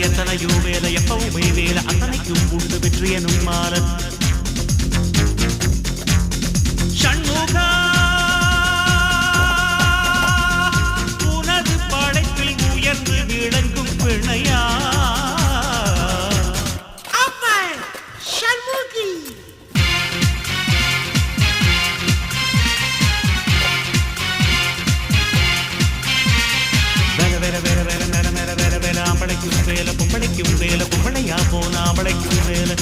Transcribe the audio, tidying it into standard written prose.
எத்தனையோ வேலை எப்பவுமே வேலை அத்தனைக்கும் உண்டு வெற்றி எனும் மாலை சண்முகா உனது படைப்பில் உயர்ந்து விளங்கும் பிணையா ஆம்பளைக்கும் வேலை பொம்பளைக்கும் வேலை பொம்பளையா போன ஆம்பளைக்கும் வேலை